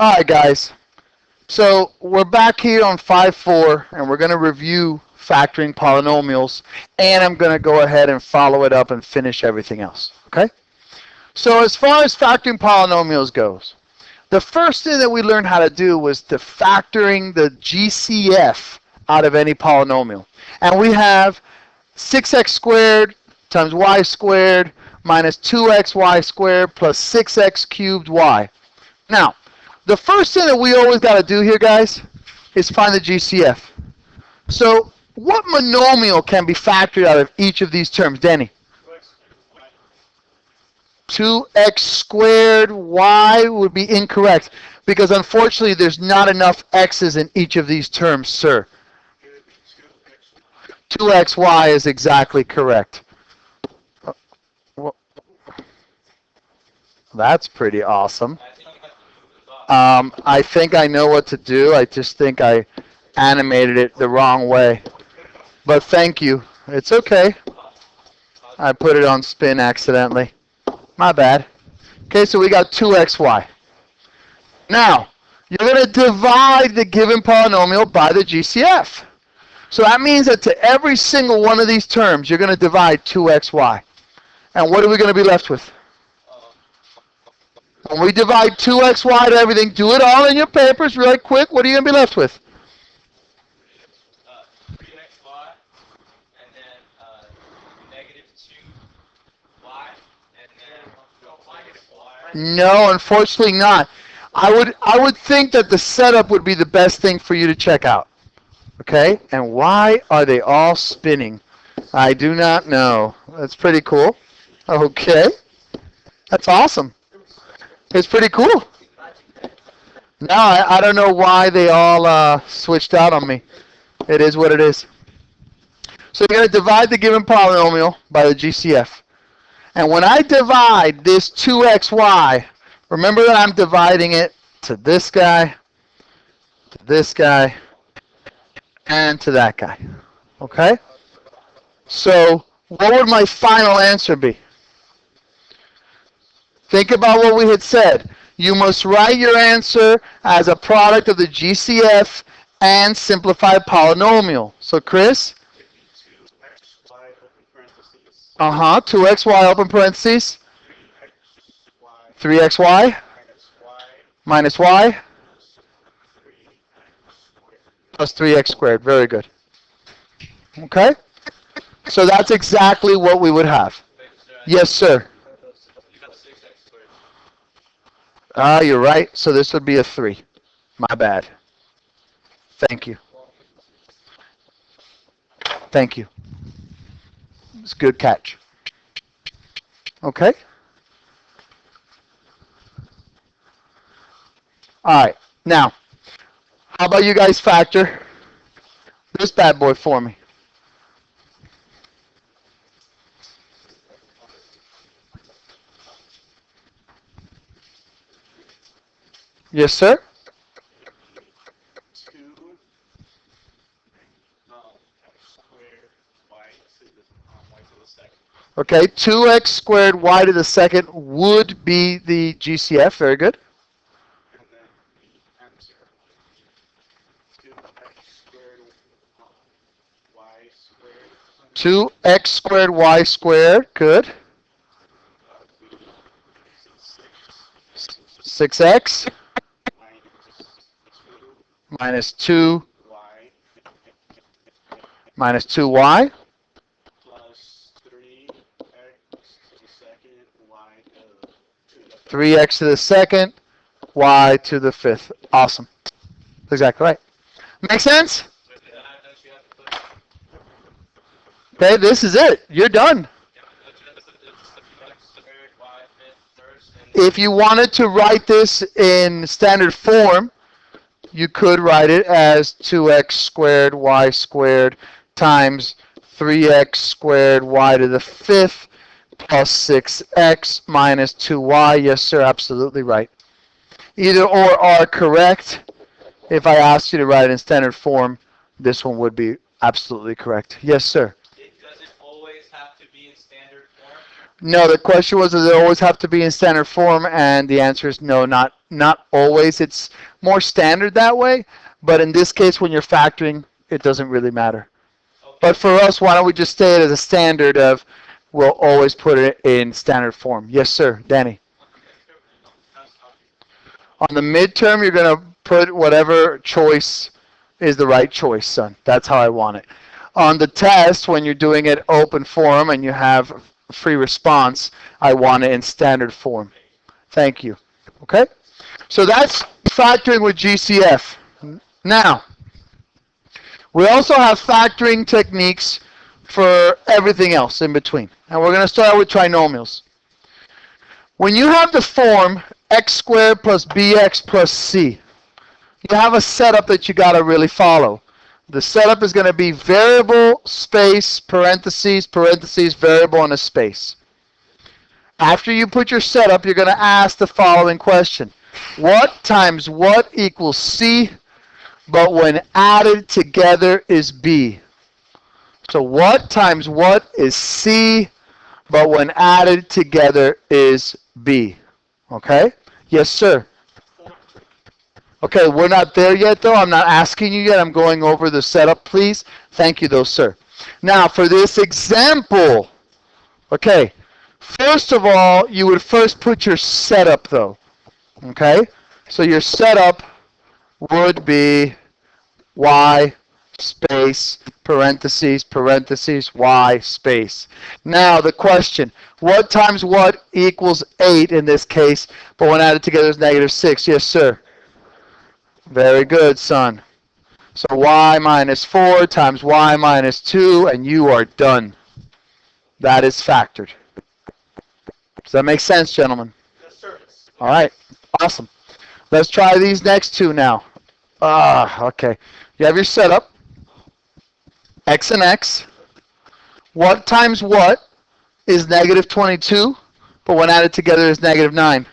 All right, guys. So we're back here on 5.4, and we're going to review factoring polynomials, and I'm going to go ahead and follow it up and finish everything else. Okay? So as far as factoring polynomials goes, the first thing that we learned how to do was to factoring the GCF out of any polynomial. And we have 6x squared times y squared minus 2xy squared plus 6x cubed y. Now, the first thing that we always got to do here, guys, is find the GCF. So what monomial can be factored out of each of these terms, Denny? 2x squared y would be incorrect because unfortunately there's not enough x's in each of these terms, sir. 2xy is exactly correct. That's pretty awesome. I think I know what to do. I just think I animated it the wrong way. But thank you. It's okay. I put it on spin accidentally. My bad. Okay, so we got 2xy. Now, you're going to divide the given polynomial by the GCF. So that means that to every single one of these terms, you're going to divide 2xy. And what are we going to be left with? When we divide 2xy to everything, do it all in your papers really quick. What are you going to be left with? 3xy, and then negative 2y, and then minus y. No, unfortunately not. I would think that the setup would be the best thing for you to check out. Okay? And why are they all spinning? I do not know. That's pretty cool. Okay. That's awesome. It's pretty cool. No, I don't know why they all switched out on me. It is what it is. So you're going to divide the given polynomial by the GCF. And when I divide this 2xy, remember that I'm dividing it to this guy, and to that guy. Okay? So what would my final answer be? Think about what we had said. You must write your answer as a product of the GCF and simplified polynomial. So Chris? 2xy open parentheses. 3xy minus y plus 3x squared. Very good. Okay? So that's exactly what we would have. Yes, sir. You're right. So this would be a 3. My bad. Thank you. Thank you. It's a good catch. Okay? All right. Now, how about you guys factor this bad boy for me? Yes, sir? Okay, 2x squared y to the second would be the GCF. Very good. 2x squared y squared. Good. 6x minus 2 minus 2y plus 3x to the second, y to the fifth. Awesome. That's exactly right. Make sense? Okay, this is it. You're done. If you wanted to write this in standard form, you could write it as 2x squared y squared times 3x squared y to the fifth plus 6x minus 2y. Yes, sir, absolutely right. Either or are correct. If I asked you to write it in standard form, this one would be absolutely correct. Yes, sir. Does it always have to be in standard form? No, the question was, does it always have to be in standard form? And the answer is no, not Not always. It's more standard that way. But in this case, when you're factoring, it doesn't really matter. Okay. But for us, why don't we just stay it as a standard of we'll always put it in standard form. Yes, sir. Danny. On the midterm, that's copy. On the midterm, you're going to put whatever choice is the right choice, son. That's how I want it. On the test, when you're doing it open form and you have free response, I want it in standard form. Thank you. Okay? So that's factoring with GCF. Now, we also have factoring techniques for everything else in between. And we're going to start out with trinomials. When you have the form x squared plus bx plus c, you have a setup that you got to really follow. The setup is going to be variable, space, parentheses, parentheses, variable, and a space. After you put your setup, you're going to ask the following question. What times what equals c, but when added together is b? So what times what is c, but when added together is b? Okay? Yes, sir. Okay, we're not there yet, though. I'm not asking you yet. I'm going over the setup, please. Thank you, though, sir. Now, for this example, okay, first of all, you would first put your setup, though. Okay? So your setup would be y space, parentheses, parentheses, y space. Now, the question, what times what equals 8 in this case, but when added together is negative 6? Yes, sir. Very good, son. So y minus 4 times y minus 2, and you are done. That is factored. Does that make sense, gentlemen? Yes, sir. All right. Awesome. Let's try these next two now. Okay. You have your setup. X and X. What times what is negative 22, but when added together is negative 9?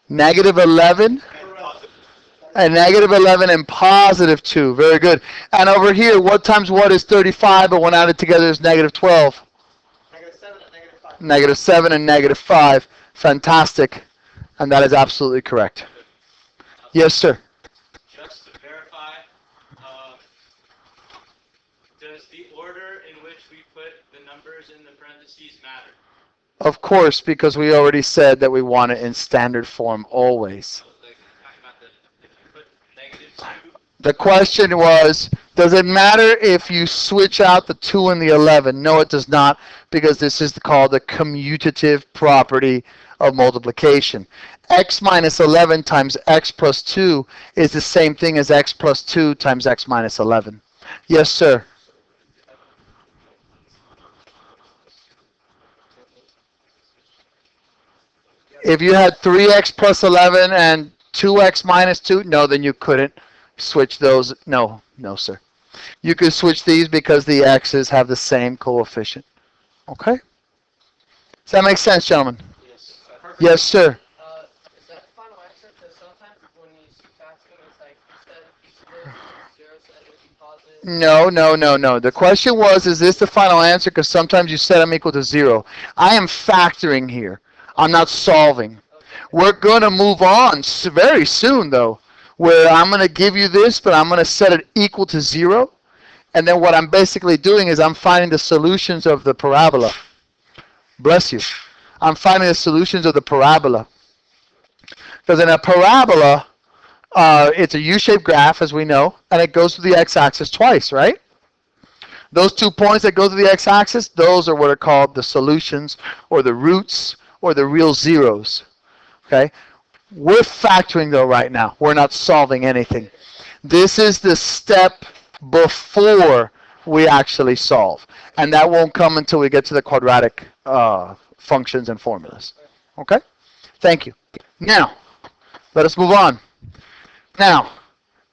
Negative 11 and negative 11 and positive 2. Very good. And over here, what times what is 35, but when added together is negative 12? Negative 7 and negative 5. Negative 7 and negative 5. Fantastic. And that is absolutely correct. Yes, sir. Just to verify, does the order in which we put the numbers in the parentheses matter? Of course, because we already said that we want it in standard form always. So, like, talking about if you put negative 2, The question was, does it matter if you switch out the 2 and the 11? No, it does not, because this is called the commutative property of multiplication. X minus 11 times x plus 2 is the same thing as x plus 2 times x minus 11. Yes, sir. If you had 3x plus 11 and 2x minus 2, no, then you couldn't switch those. No, no, sir. You could switch these because the x's have the same coefficient. Okay? Does that make sense, gentlemen? Yes. Yes, sir. Is that the final answer? Because sometimes when you see factoring, it's like instead if you split it to 0, so that it would be positive. No, no, no, no. The question was, is this the final answer? Because sometimes you set them equal to 0. I am factoring here. I'm not solving. Okay. We're going to move on very soon, though, where I'm going to give you this, but I'm going to set it equal to 0. And then what I'm basically doing is I'm finding the solutions of the parabola. Bless you. I'm finding the solutions of the parabola. Because in a parabola, it's a U-shaped graph, as we know, and it goes to the x-axis twice, right? Those 2 points that go to the x-axis, those are what are called the solutions or the roots or the real zeros. Okay? We're factoring, though, right now. We're not solving anything. This is the step before we actually solve. And that won't come until we get to the quadratic functions and formulas. Okay? Thank you. Now, let us move on. Now,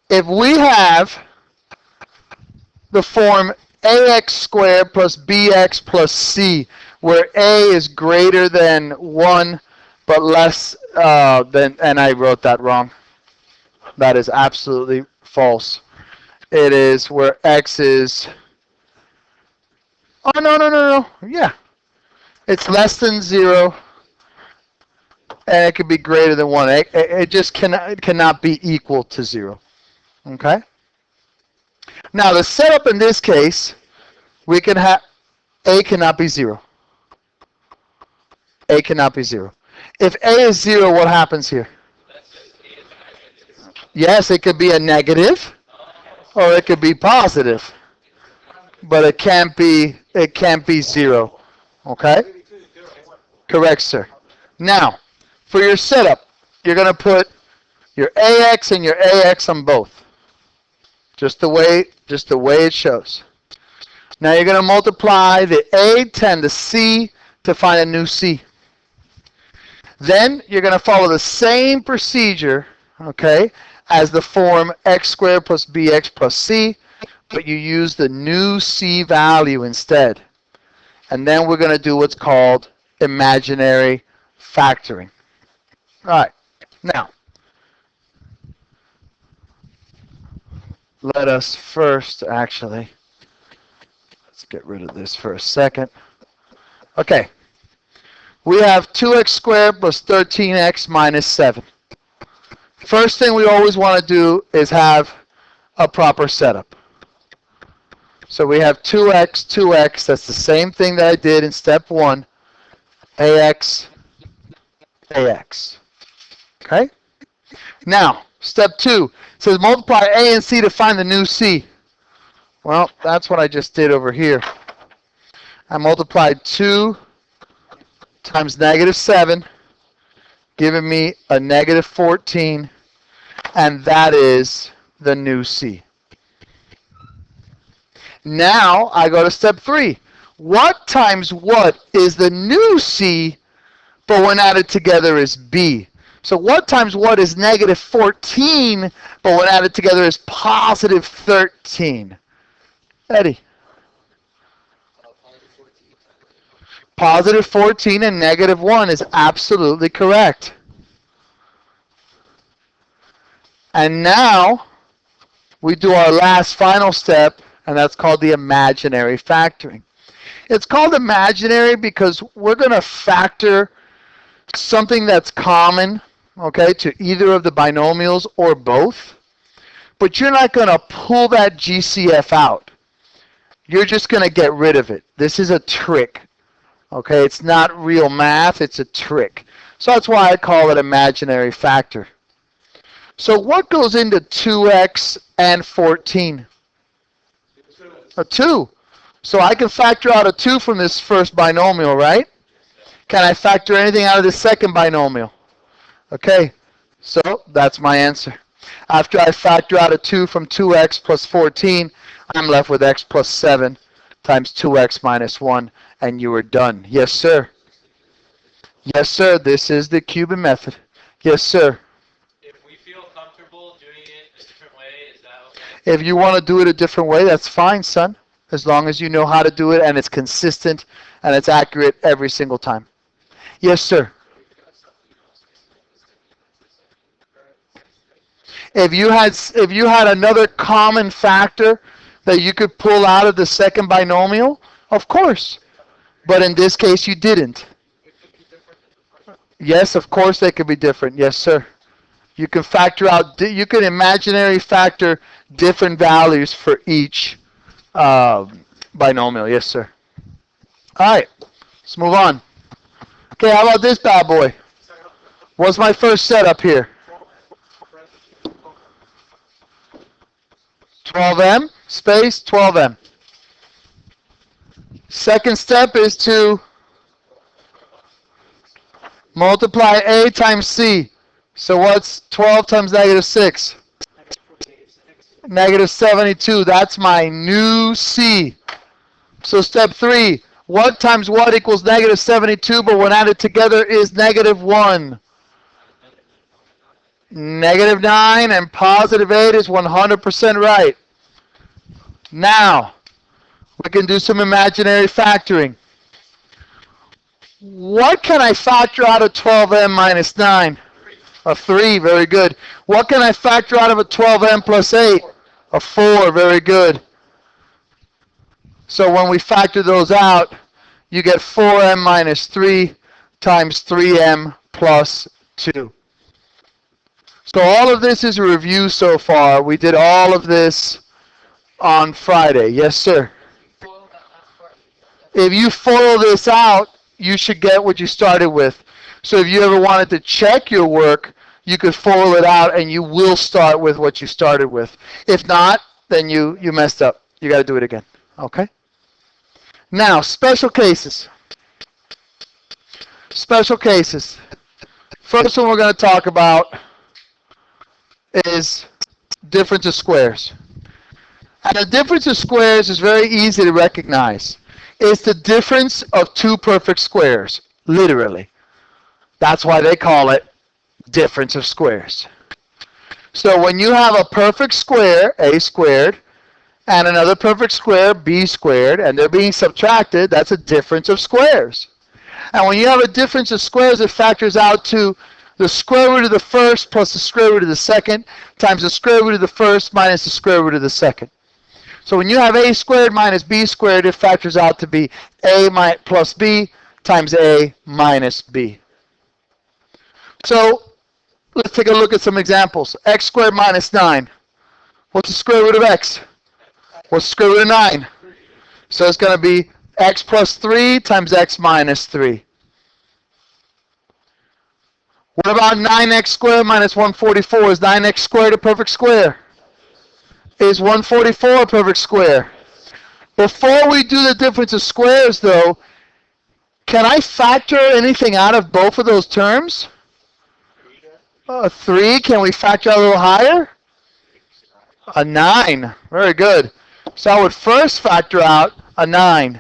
if we have the form ax squared plus bx plus c, where a is greater than 1 but less than, and I wrote that wrong. That is absolutely false. It is where x is, oh, no, no, no, no, yeah. It's less than 0 and it could be greater than 1. It just cannot be equal to 0. Okay? Now, the setup in this case, we can have a cannot be 0. A cannot be 0. If a is 0, what happens here? Yes, it could be a negative, or it could be positive, but it can't be 0. Okay? Correct, sir. Now, for your setup, you're going to put your AX and your AX on both. Just the way it shows. Now you're going to multiply the A times the C to find a new C. Then you're going to follow the same procedure, okay, as the form x squared plus bx plus c, but you use the new c value instead. And then we're going to do what's called imaginary factoring. All right. Now, let us first actually, let's get rid of this for a second. Okay. We have 2x squared plus 13x minus 7. First thing we always want to do is have a proper setup. So we have 2x, 2x. That's the same thing that I did in step 1. AX, AX. Okay? Now, step 2 says multiply A and C to find the new C. Well, that's what I just did over here. I multiplied 2 times negative 7, giving me a negative 14, and that is the new C. Now I go to step 3. What times what is the new C, but when added together is B? So what times what is negative 14, but when added together is positive 13? Eddie. Positive 14 and negative 1 is absolutely correct. And now we do our last final step, and that's called the imaginary factoring. It's called imaginary because we're going to factor something that's common, okay, to either of the binomials or both. But you're not going to pull that GCF out. You're just going to get rid of it. This is a trick. Okay, it's not real math, it's a trick. So that's why I call it imaginary factor. So what goes into 2x and 14? A 2. So I can factor out a 2 from this first binomial, right? Can I factor anything out of the second binomial? Okay, so that's my answer. After I factor out a 2 from 2x plus 14, I'm left with x plus 7 times 2x minus 1, and you are done. Yes, sir. Yes, sir. This is the Cuban method. Yes, sir. If we feel comfortable doing it a different way, is that okay? If you want to do it a different way, that's fine, son. As long as you know how to do it and it's consistent and it's accurate every single time. Yes, sir. If you had another common factor that you could pull out of the second binomial, of course. But in this case, you didn't. Yes, of course they could be different. Yes, sir. You can factor out, you can imaginary factor different values for each binomial. Yes, sir. All right, let's move on. Okay, how about this bad boy? What's my first setup here? 12m, space, 12m. Second step is to multiply A times C. So what's 12 times negative 6? Negative 72. That's my new C. So step 3. What times what equals negative 72, but when added together is negative 1? Negative 9 and positive 8 is 100% right. Now, we can do some imaginary factoring. What can I factor out of 12m minus 9? A 3, very good. What can I factor out of a 12m plus 8? A 4, very good. So when we factor those out, you get 4m minus 3 times 3m plus 2. So all of this is a review so far. We did all of this on Friday. Yes, sir. Foil that last part. If you follow this out, you should get what you started with. So if you ever wanted to check your work, you could follow it out and you will start with what you started with. If not, then you messed up. You got to do it again. Okay? Now, special cases. Special cases. First one we're going to talk about is difference of squares. And the difference of squares is very easy to recognize. It's the difference of two perfect squares, literally. That's why they call it difference of squares. So when you have a perfect square, a squared, and another perfect square, b squared, and they're being subtracted, that's a difference of squares. And when you have a difference of squares, it factors out to the square root of the first plus the square root of the second times the square root of the first minus the square root of the second. So when you have a squared minus b squared, it factors out to be a plus b times a minus b. So let's take a look at some examples. X squared minus 9. What's the square root of x? What's the square root of 9? So it's going to be x plus 3 times x minus 3. What about 9x squared minus 144? Is 9x squared a perfect square? Is 144 a perfect square? Before we do the difference of squares, though, can I factor anything out of both of those terms? 3. Can we factor out a little higher? A 9. Very good. So I would first factor out a 9.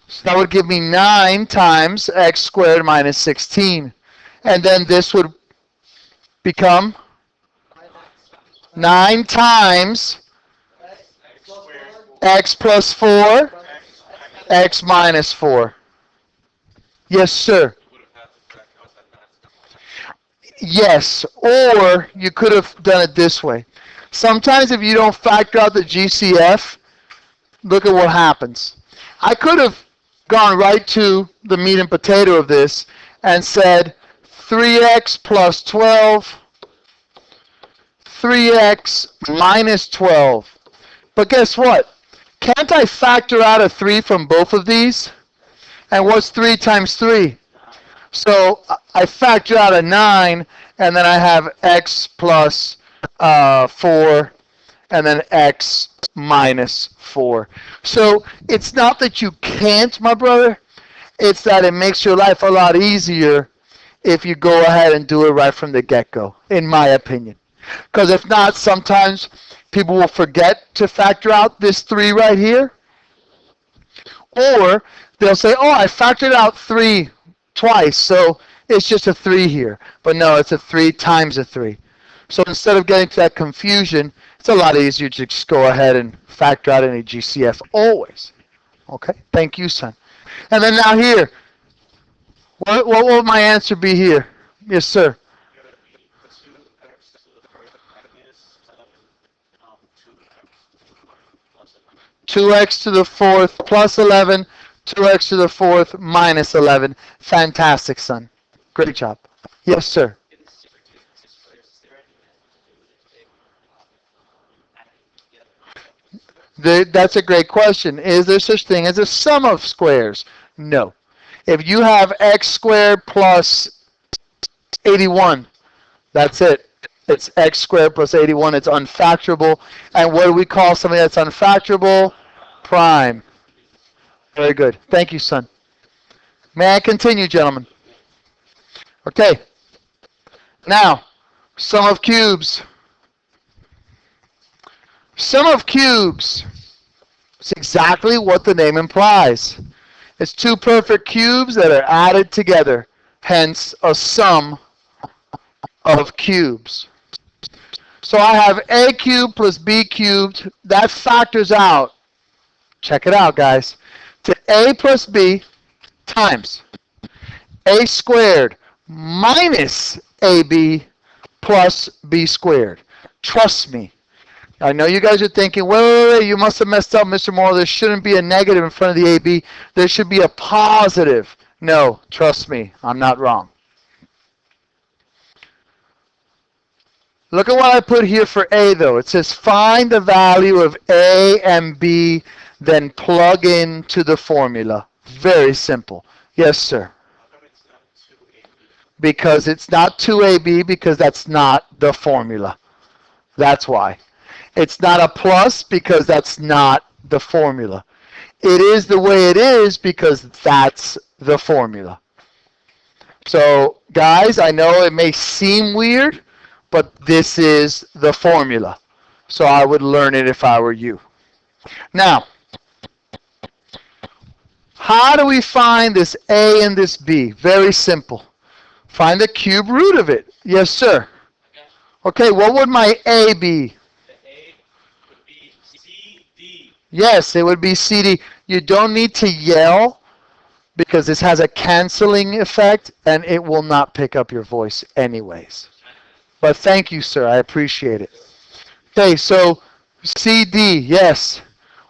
So that would give me 9 times x squared minus 16. And then this would become 9 times x plus 4, x minus 4. Yes, sir. Yes, or you could have done it this way. Sometimes if you don't factor out the GCF, look at what happens. I could have gone right to the meat and potato of this and said 3x plus 12, 3x minus 12. But guess what? Can't I factor out a 3 from both of these? And what's 3 times 3? So I factor out a 9, and then I have x plus 4, and then x minus 4. So it's not that you can't, my brother. It's that it makes your life a lot easier if you go ahead and do it right from the get-go, in my opinion. Because if not, sometimes people will forget to factor out this 3 right here. Or they'll say, oh, I factored out 3 twice, so it's just a 3 here. But no, it's a 3 times a 3. So instead of getting to that confusion, it's a lot easier to just go ahead and factor out any GCF always. Okay, thank you, son. And then now here, what will my answer be here? Yes, sir. 2x to the 4th plus 11, 2x to the 4th minus 11. Fantastic, son. Great job. Yes, sir. That's a great question. Is there such thing as a sum of squares? No. If you have x squared plus 81, that's it. It's x squared plus 81. It's unfactorable. And what do we call something that's unfactorable? Prime. Very good. Thank you, son. May I continue, gentlemen? Okay. Now, sum of cubes. Sum of cubes is exactly what the name implies. It's two perfect cubes that are added together, hence a sum of cubes. So I have a cubed plus b cubed. That factors out, check it out, guys, to a plus b times a squared minus ab plus b squared. Trust me. I know you guys are thinking, wait, you must have messed up, Mr. Moore. There shouldn't be a negative in front of the AB. There should be a positive. No, trust me, I'm not wrong. Look at what I put here for A, though. It says find the value of A and B, then plug into the formula. Very simple. Yes, sir. How come it's not 2AB? Because it's not 2AB, because that's not the formula. That's why. It's not a plus because that's not the formula. It is the way it is because that's the formula. So, guys, I know it may seem weird, but this is the formula. So I would learn it if I were you. Now, how do we find this A and this B? Very simple. Find the cube root of it. Yes, sir. Okay, what would my A be? The A would be CD. Yes, it would be CD. You don't need to yell because this has a canceling effect and it will not pick up your voice anyways. But thank you, sir. I appreciate it. Okay, so CD, yes.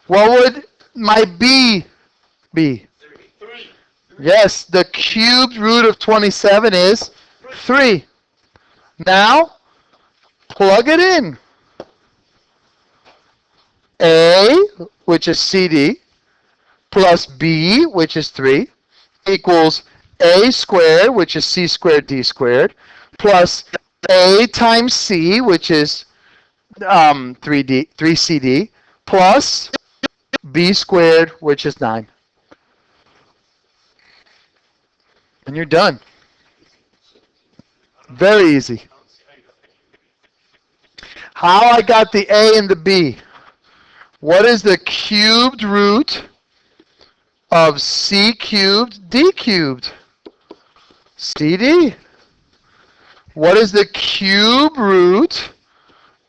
What would my B be? 3. Yes, the cubed root of 27 is 3. Now, plug it in. A, which is CD, plus B, which is 3, equals A squared, which is C squared D squared, plus A times C, which is 3CD, plus B squared, which is 9. And you're done. Very easy. How I got the A and the B. What is the cubed root of C cubed D cubed? CD. What is the cube root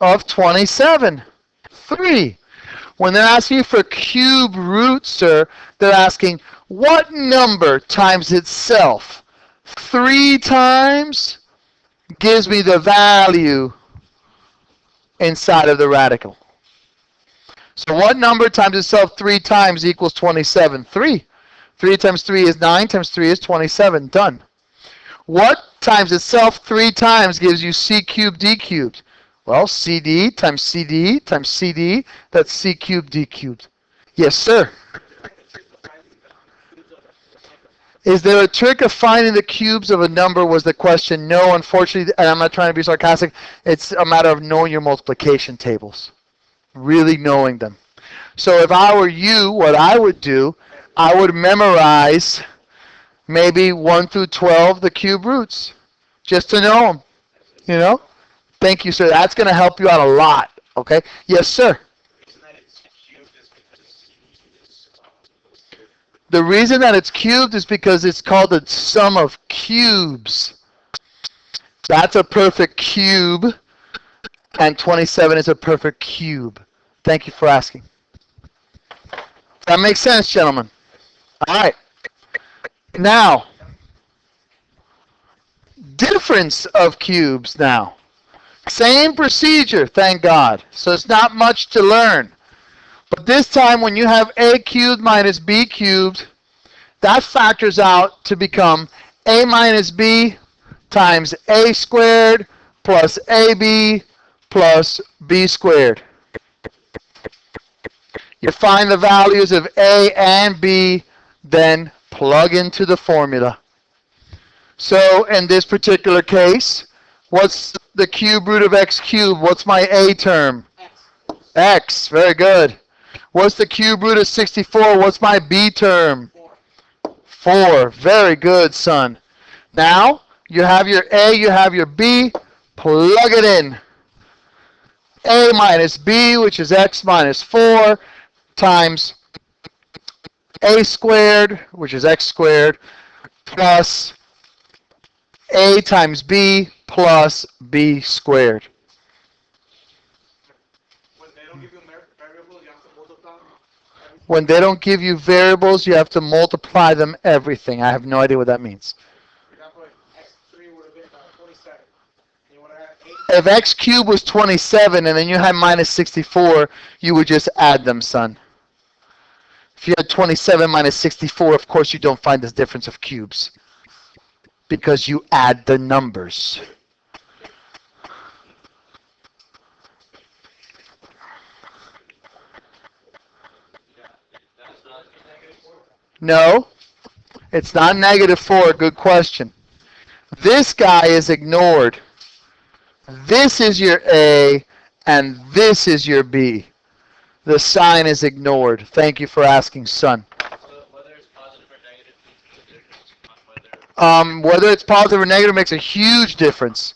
of 27? 3. When they're asking for cube root, sir, they're asking what number times itself 3 times gives me the value inside of the radical. So what number times itself 3 times equals 27? 3. 3 times 3 is 9, times 3 is 27. Done. What times itself 3 times gives you C cubed D cubed? Well, CD times CD times CD, that's C cubed D cubed. Yes, sir. Is there a trick of finding the cubes of a number was the question. No, unfortunately, and I'm not trying to be sarcastic, it's a matter of knowing your multiplication tables. Really knowing them. So if I were you, what I would do, I would memorize maybe 1 through 12, the cube roots, just to know them, you know? Thank you, sir. That's going to help you out a lot, okay? Yes, sir. The reason that it's cubed is because it's called the sum of cubes. That's a perfect cube, and 27 is a perfect cube. Thank you for asking. That makes sense, gentlemen. All right. Now, difference of cubes now. Same procedure, thank God. So it's not much to learn. But this time when you have A cubed minus B cubed, that factors out to become A minus B times A squared plus AB plus B squared. You find the values of A and B, then plug into the formula. So in this particular case, what's the cube root of x cubed? What's my A term? X. Very good. What's the cube root of 64? What's my B term? 4. Very good, son. Now, you have your A, you have your B. Plug it in. A minus B, which is x minus 4, times A squared, which is x squared, plus A times B plus B squared. When they don't give you variables, you have to multiply them. When they don't give you variables, you have to multiply them everything. I have no idea what that means. For example, x3 would have been 27. You want to add 8? If x cubed was 27 and then you had minus 64, you would just add them, son. If you had 27 minus 64, of course you don't find this difference of cubes because you add the numbers. No, it's not negative 4. Good question. This guy is ignored. This is your A, and this is your B. The sign is ignored. Thank you for asking, son. So whether it's positive or negative makes a difference on whether. Whether it's positive or negative makes a huge difference.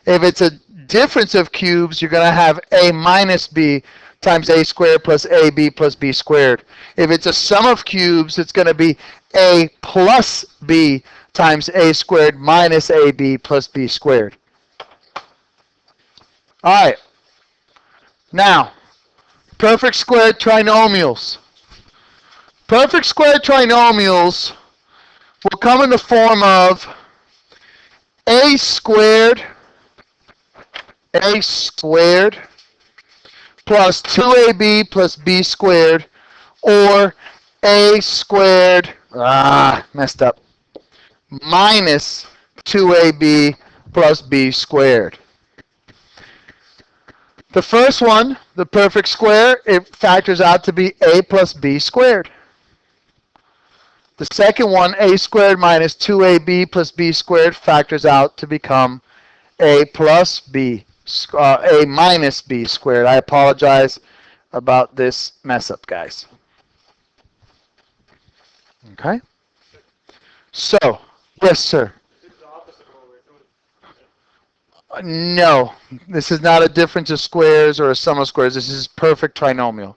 If it's a difference of cubes, you're going to have A minus B times A squared plus AB plus B squared. If it's a sum of cubes, it's going to be A plus B times A squared minus AB plus B squared. All right. Now, perfect squared trinomials. Perfect squared trinomials will come in the form of A squared plus 2AB plus B squared, or A squared, messed up, minus 2AB plus B squared. The first one, the perfect square, it factors out to be A plus B squared. The second one, A squared minus 2AB plus B squared, factors out to become A plus B, A minus B squared. I apologize about this mess up, guys. Okay? So, yes, sir. This is the opposite of what we're doing. No, this is not a difference of squares or a sum of squares. This is perfect trinomial.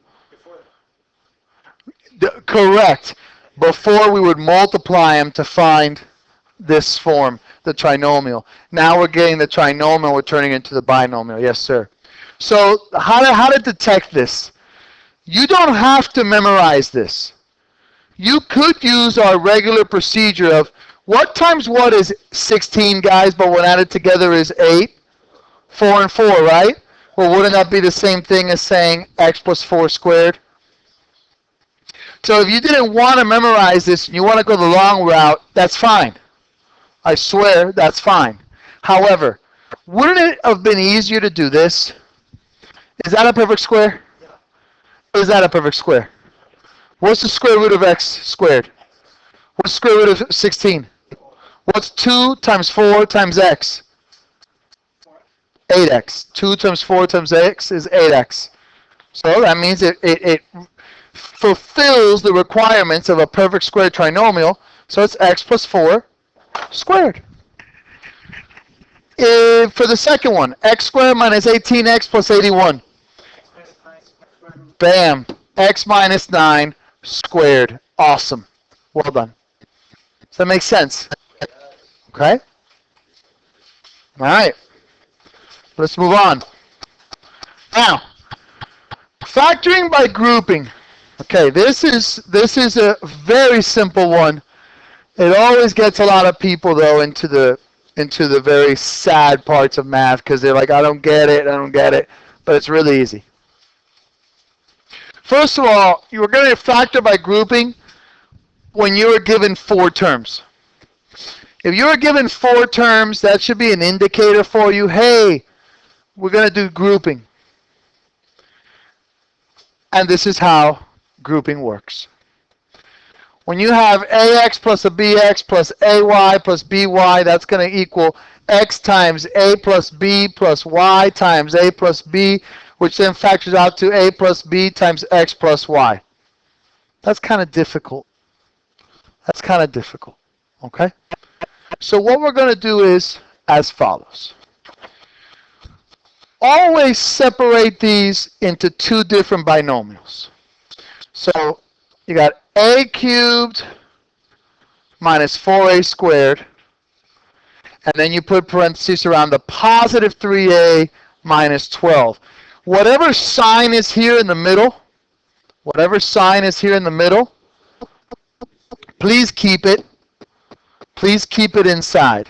Before Correct. Before we would multiply them to find this form, the trinomial. Now we're getting the trinomial, we're turning it into the binomial. Yes, sir. So how to detect this? You don't have to memorize this. You could use our regular procedure of what times what is 16, guys, but when added together is 8? 4 and 4, right? Well, wouldn't that be the same thing as saying x plus 4 squared? So if you didn't want to memorize this and you want to go the long route, that's fine. I swear, that's fine. However, wouldn't it have been easier to do this? Is that a perfect square? Is that a perfect square? What's the square root of x squared? What's the square root of 16? What's 2 times 4 times x? 8x. 2 times 4 times x is 8x. So that means it fulfills the requirements of a perfect square trinomial. So it's x plus 4 squared. For the second one, x squared minus 18x plus 81. Bam. X minus 9 squared. Awesome. Well done. Does that make sense? Okay. All right. Let's move on. Now, factoring by grouping. Okay, this is a very simple one. It always gets a lot of people though into the very sad parts of math because they're like, I don't get it, but it's really easy. First of all, you're going to factor by grouping when you are given 4 terms. If you are given 4 terms, that should be an indicator for you. Hey, we're going to do grouping. And this is how grouping works. When you have ax plus a bx plus ay plus by, that's going to equal x times a plus b plus y times a plus b, which then factors out to a plus b times x plus y. That's kind of difficult. Okay? So what we're going to do is as follows. Always separate these into 2 different binomials. So you got a cubed minus 4a squared, and then you put parentheses around the positive 3a minus 12. Whatever sign is here in the middle, please keep it. Please keep it inside.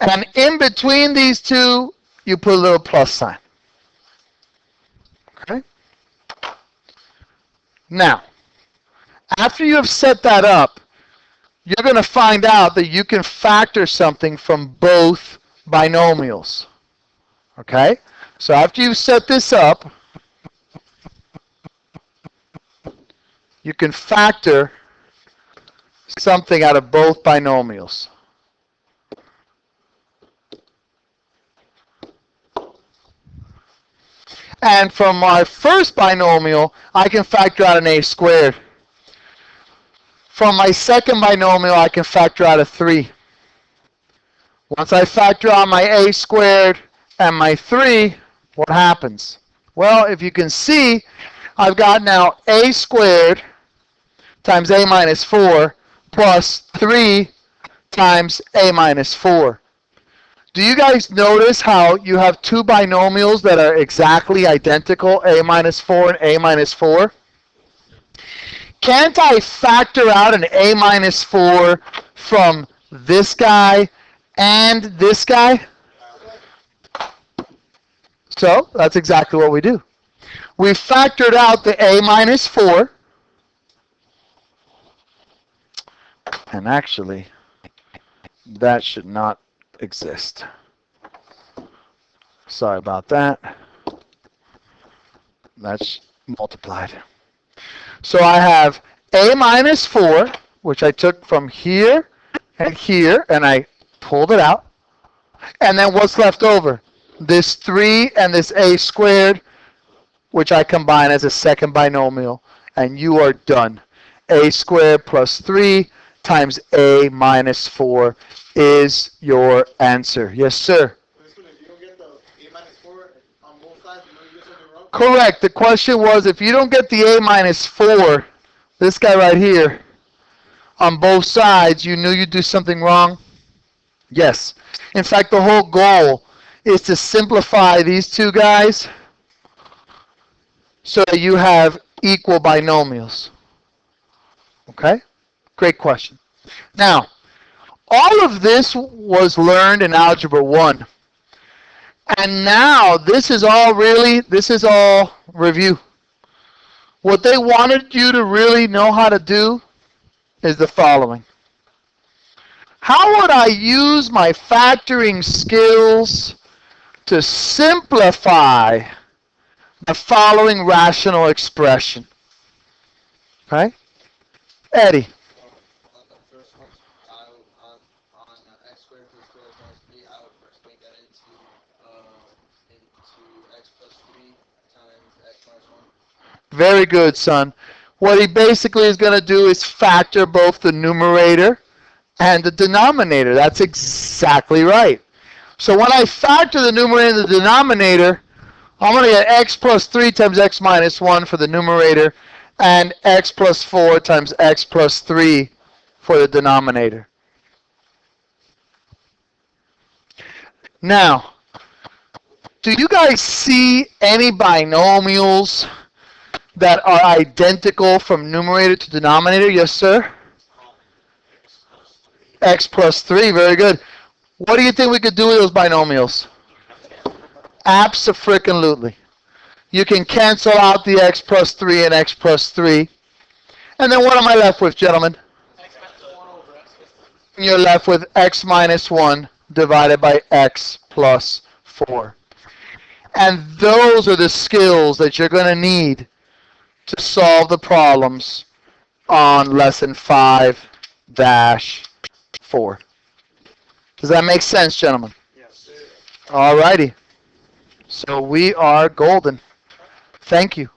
And in between these 2, you put a little plus sign. Okay? Now, after you have set that up, you're going to find out that you can factor something from both binomials. Okay? So after you set this up, you can factor something out of both binomials. And from my first binomial, I can factor out an a squared. From my second binomial, I can factor out a 3. Once I factor out my a squared and my 3, what happens? Well, if you can see, I've got now a squared times a minus 4 plus 3 times a minus 4. Do you guys notice how you have two binomials that are exactly identical, a minus 4 and a minus 4? Can't I factor out an a minus 4 from this guy and this guy? So that's exactly what we do. We factored out the a minus 4. And actually, that should not exist. Sorry about that. That's multiplied. So I have a minus 4, which I took from here, and I pulled it out. And then what's left over? This 3 and this a squared, which I combine as a second binomial. And you are done. A squared plus 3 times a minus 4 is your answer. Yes, sir. If you don't get the a minus 4 on both sides, you know you did something wrong? Correct. The question was, if you don't get the a minus 4, this guy right here, on both sides, you knew you'd do something wrong? Yes. In fact, the whole goal is to simplify these two guys so that you have equal binomials. Okay? Great question. Now, all of this was learned in Algebra 1. And now this is all review. What they wanted you to really know how to do is the following. How would I use my factoring skills to simplify the following rational expression? Okay? Eddie. On the first one, on x squared plus 4 times 3, I would first make that into x plus 3 times x minus 1. Very good, son. What he basically is going to do is factor both the numerator and the denominator. That's exactly right. So when I factor the numerator and the denominator, I'm going to get x plus 3 times x minus 1 for the numerator and x plus 4 times x plus 3 for the denominator. Now, do you guys see any binomials that are identical from numerator to denominator? Yes, sir? X plus 3, very good. What do you think we could do with those binomials? Abso-freaking-lutely. You can cancel out the x plus 3 and x plus 3. And then what am I left with, gentlemen? X minus 1 over x plus 3. You're left with x minus 1 divided by x plus 4. And those are the skills that you're going to need to solve the problems on lesson 5-4. Does that make sense, gentlemen? Yes. All righty. So we are golden. Thank you.